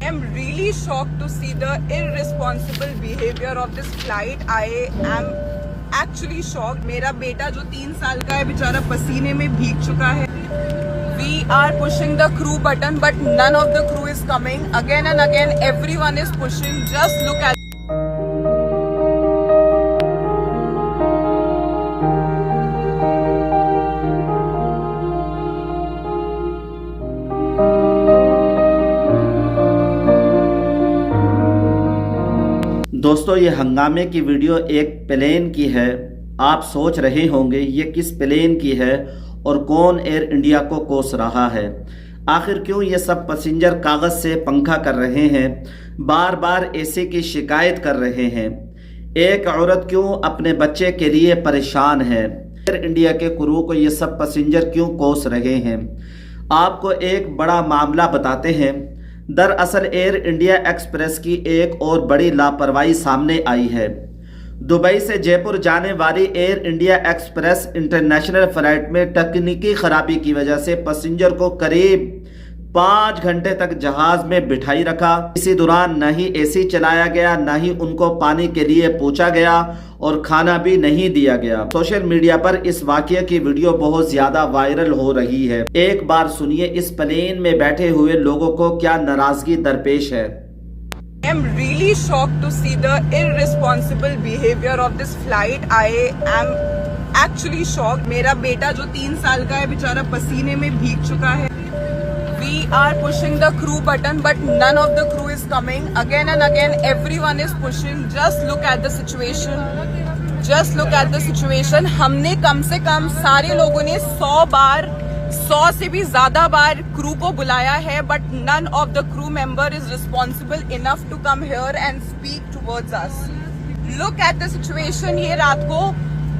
am really shocked to see the irresponsible behavior of this flight. I am actually shocked. मेरा बेटा जो 3 साल का है बेचारा पसीने में भीग चुका है. We are pushing the crew button, but none of the crew is coming. Again and again, everyone is pushing. Just look at. दोस्तों, ये हंगामे की वीडियो एक प्लेन की है. आप सोच रहे होंगे ये किस प्लेन की है और कौन एयर इंडिया को कोस रहा है. आखिर क्यों ये सब पैसेंजर कागज से पंखा कर रहे हैं, बार बार एसी की शिकायत कर रहे हैं. एक औरत क्यों अपने बच्चे के लिए परेशान है. एयर इंडिया के क्रू को ये सब पैसेंजर क्यों कोस रहे हैं. आपको एक बड़ा मामला बताते हैं. दरअसल एयर इंडिया एक्सप्रेस की एक और बड़ी लापरवाही सामने आई है. दुबई से जयपुर जाने वाली air India express international flight में तकनीकी खराबी की वजह से पैसेंजर को करीब 5 घंटे तक जहाज में बिठाई रखा. इसी दौरान न ही एसी चलाया गया, न ही उनको पानी के लिए पूछा गया और खाना भी नहीं दिया गया. सोशल मीडिया पर इस वाकये की वीडियो बहुत ज्यादा वायरल हो रही है. एक बार सुनिए इस प्लेन में बैठे हुए लोगों को क्या नाराजगी दरपेश है. I am really shocked to see the irresponsible behavior of this flight. I am actually shocked. मेरा बेटा जो 3 साल का है बेचारा पसीने में भीग चुका है. We are pushing the crew button, but none of the crew is coming. Again and again, everyone is pushing. Just look at the situation. Just look at the situation. हमने कम से कम सारे लोगों ने 100 से भी ज्यादा बार क्रू को बुलाया है, but none of the crew member is responsible enough to come here and speak towards us. Look at the situation. ये रात को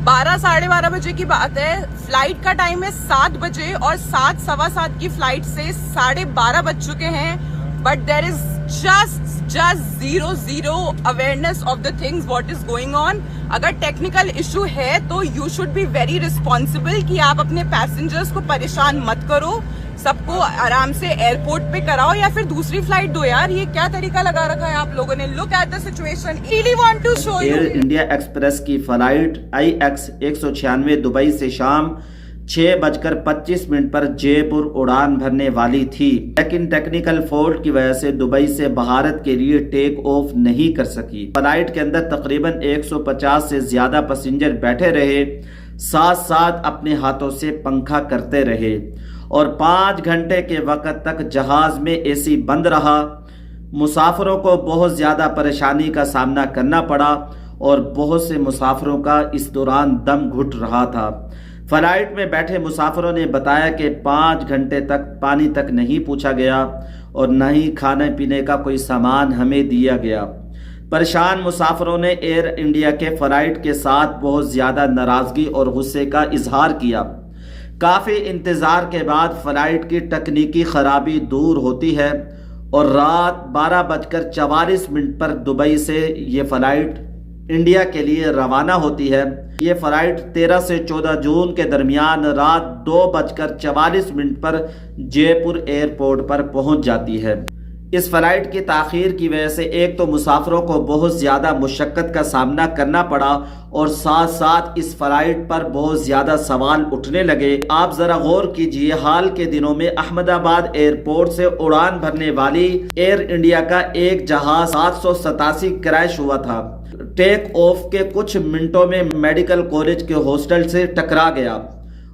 12 साढ़े 12 बजे की बात है. फ्लाइट का टाइम है 7 बजे और 7 सवा 7 की फ्लाइट से 12:30 बज चुके हैं. But there is just zero awareness of the things what is going on. अगर टेक्निकल इशू है तो you should be very responsible कि आप अपने पैसेंजर्स को परेशान मत करो. सबको आराम से एयरपोर्ट पे कराओ या फिर दूसरी फ्लाइट दो. यार ये क्या तरीका लगा रखा है आप लोगों ने. Look at the situation. Really want to show you. Air India Express की फ्लाइट IX 196 दुबई से शाम 6:25 पर जयपुर उड़ान भरने वाली थी, लेकिन टेक्निकल फॉल्ट की वजह से दुबई से भारत के लिए टेक ऑफ नहीं कर सकी. फ्लाइट के अंदर तकरीबन 150 से ज्यादा पैसेंजर बैठे रहे, साथ साथ अपने हाथों से पंखा करते रहे और 5 घंटे के वक्त तक जहाज में एसी बंद रहा. मुसाफिरों को बहुत ज़्यादा परेशानी का सामना करना पड़ा और बहुत से मुसाफिरों का इस दौरान दम घुट रहा था. फ्लाइट में बैठे मुसाफिरों ने बताया कि 5 घंटे तक पानी तक नहीं पूछा गया और न ही खाने पीने का कोई सामान हमें दिया गया. परेशान मुसाफिरों ने एयर इंडिया के फ्लाइट के साथ बहुत ज़्यादा नाराज़गी और गुस्से का इजहार किया. काफ़ी इंतज़ार के बाद फ्लाइट की तकनीकी खराबी दूर होती है और रात 12:44 पर दुबई से ये फ़्लाइट इंडिया के लिए रवाना होती है. ये फ़्लाइट 13 से 14 जून के दरमियान रात 2:44 पर जयपुर एयरपोर्ट पर पहुंच जाती है. इस फ्लाइट की ताख़ीर की वजह से एक तो मुसाफिरों को बहुत ज़्यादा मुशक्क़त का सामना करना पड़ा और साथ साथ इस फ्लाइट पर बहुत ज़्यादा सवाल उठने लगे. आप ज़रा गौर कीजिए, हाल के दिनों में अहमदाबाद एयरपोर्ट से उड़ान भरने वाली एयर इंडिया का एक जहाज 787 क्रैश हुआ था. टेक ऑफ के कुछ मिनटों में मेडिकल कॉलेज के हॉस्टल से टकरा गया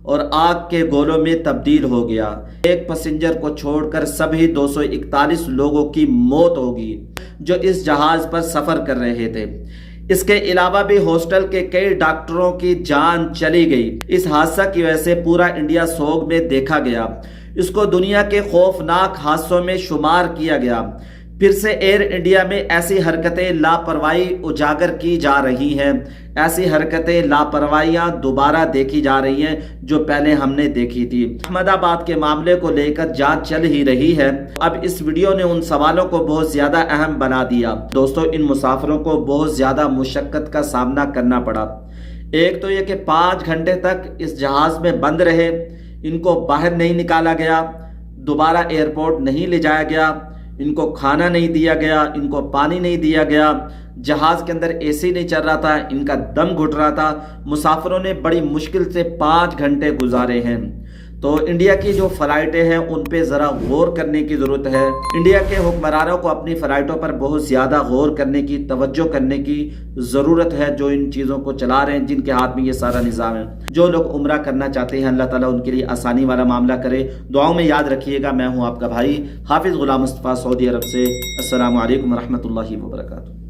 और आग के गोलों में तब्दील हो गया. एक पैसेंजर को छोड़कर सभी 241 लोगों की मौत होगी जो इस जहाज पर सफर कर रहे थे. इसके अलावा भी हॉस्टल के कई डॉक्टरों की जान चली गई. इस हादसा की वजह से पूरा इंडिया सोग में देखा गया. इसको दुनिया के खौफनाक हादसों में शुमार किया गया. फिर से एयर इंडिया में ऐसी हरकतें लापरवाही उजागर की जा रही हैं. ऐसी हरकतें लापरवाहियां दोबारा देखी जा रही हैं जो पहले हमने देखी थी. अहमदाबाद के मामले को लेकर जांच चल ही रही है. अब इस वीडियो ने उन सवालों को बहुत ज्यादा अहम बना दिया. दोस्तों, इन मुसाफिरों को बहुत ज्यादा मुशक्कत का सामना करना पड़ा. एक तो ये कि 5 घंटे तक इस जहाज में बंद रहे, इनको बाहर नहीं निकाला गया, दोबारा एयरपोर्ट नहीं ले जाया गया. ان کو کھانا نہیں دیا گیا، ان کو پانی نہیں دیا گیا، جہاز کے اندر اے سی نہیں چل رہا تھا، ان کا دم گھٹ رہا تھا، مسافروں نے بڑی مشکل سے 5 گھنٹے گزارے ہیں۔ تو انڈیا کی جو فلائٹیں ہیں ان پہ ذرا غور کرنے کی ضرورت ہے۔ انڈیا کے حکمرانوں کو اپنی فلائٹوں پر بہت زیادہ غور کرنے کی، توجہ کرنے کی ضرورت ہے، جو ان چیزوں کو چلا رہے ہیں، جن کے ہاتھ میں یہ سارا نظام ہے۔ جو لوگ عمرہ کرنا چاہتے ہیں اللہ تعالیٰ ان کے لیے آسانی والا معاملہ کرے۔ دعاؤں میں یاد رکھیے گا۔ میں ہوں آپ کا بھائی حافظ غلام مصطفیٰ، سعودی عرب سے۔ السلام علیکم ورحمۃ اللہ وبرکاتہ۔